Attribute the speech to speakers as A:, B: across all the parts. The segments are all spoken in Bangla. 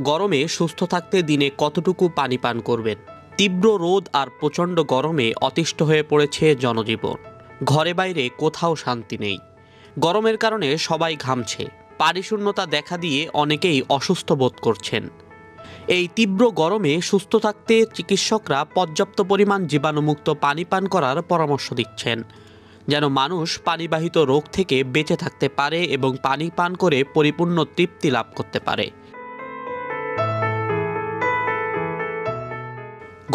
A: গরমে সুস্থ থাকতে দিনে কতটুকু পানি পান করবেন? তীব্র রোদ আর প্রচণ্ড গরমে অতিষ্ঠ হয়ে পড়েছে জনজীবন। ঘরে বাইরে কোথাও শান্তি নেই। গরমের কারণে সবাই ঘামছে। পানিশূন্যতা দেখা দিয়ে অনেকেই অসুস্থ বোধ করছেন। এই তীব্র গরমে সুস্থ থাকতে চিকিৎসকরা পর্যাপ্ত পরিমাণ জীবাণুমুক্ত পানি পান করার পরামর্শ দিচ্ছেন, যেন মানুষ পানিবাহিত রোগ থেকে বেঁচে থাকতে পারে এবং পানি পান করে পরিপূর্ণ তৃপ্তি লাভ করতে পারে।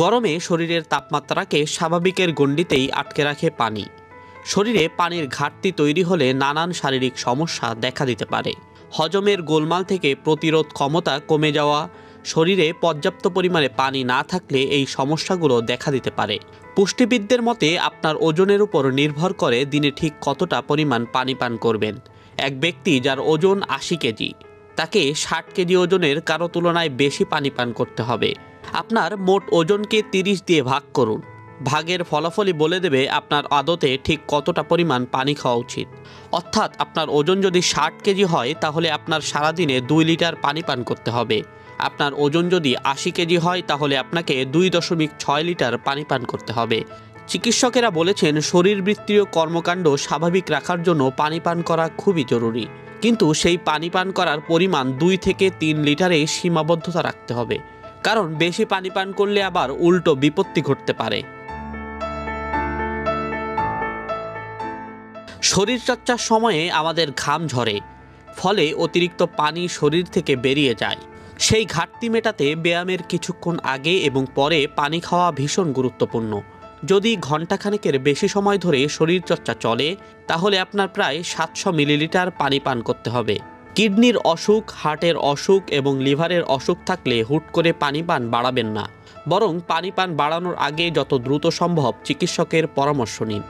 A: গরমে শরীরের তাপমাত্রাকে স্বাভাবিকের গণ্ডিতেই আটকে রাখে পানি। শরীরে পানির ঘাটতি তৈরি হলে নানান শারীরিক সমস্যা দেখা দিতে পারে। হজমের গোলমাল থেকে প্রতিরোধ ক্ষমতা কমে যাওয়া, শরীরে পর্যাপ্ত পরিমাণে পানি না থাকলে এই সমস্যাগুলো দেখা দিতে পারে। পুষ্টিবিদদের মতে আপনার ওজনের উপর নির্ভর করে দিনে ঠিক কতটা পরিমাণ পানি পান করবেন। এক ব্যক্তি যার ওজন ৮০ কেজি, তাকে ৬০ কেজি ওজনের কারো তুলনায় বেশি পানি পান করতে হবে। আপনার মোট ওজনকে ৩০ দিয়ে ভাগ করুন। ভাগের ফলাফলই বলে দেবে আপনার আদতে ঠিক কতটা পরিমাণ পানি খাওয়া উচিত। অর্থাৎ আপনার ওজন যদি ৬০ কেজি হয়, তাহলে আপনার সারাদিনে ২ লিটার পানি পান করতে হবে। আপনার ওজন যদি ৮০ কেজি হয়, তাহলে আপনাকে ২.৬ লিটার পানি পান করতে হবে। চিকিৎসকেরা বলেছেন, শরীরবৃত্তীয় কর্মকাণ্ড স্বাভাবিক রাখার জন্য পানি পান করা খুবই জরুরি। কিন্তু সেই পানি পান করার পরিমাণ ২ থেকে ৩ লিটারে সীমাবদ্ধতা রাখতে হবে, কারণ বেশি পানি পান করলে আবার উল্টো বিপত্তি ঘটতে পারে। শরীরচর্চার সময়ে আমাদের ঘাম ঝরে, ফলে অতিরিক্ত পানি শরীর থেকে বেরিয়ে যায়। সেই ঘাটতি মেটাতে ব্যায়ামের কিছুক্ষণ আগে এবং পরে পানি খাওয়া ভীষণ গুরুত্বপূর্ণ। যদি ঘণ্টাখানেকের বেশি সময় ধরে শরীরচর্চা চলে, তাহলে আপনার প্রায় ৭০০ মিলিলিটার পানি পান করতে হবে। কিডনির অসুখ, হার্টের অসুখ এবং লিভারের অসুখ থাকলে হুট করে পানি পান বাড়াবেন না, বরং পানি পান বাড়ানোর আগে যত দ্রুত সম্ভব চিকিৎসকের পরামর্শ নিন।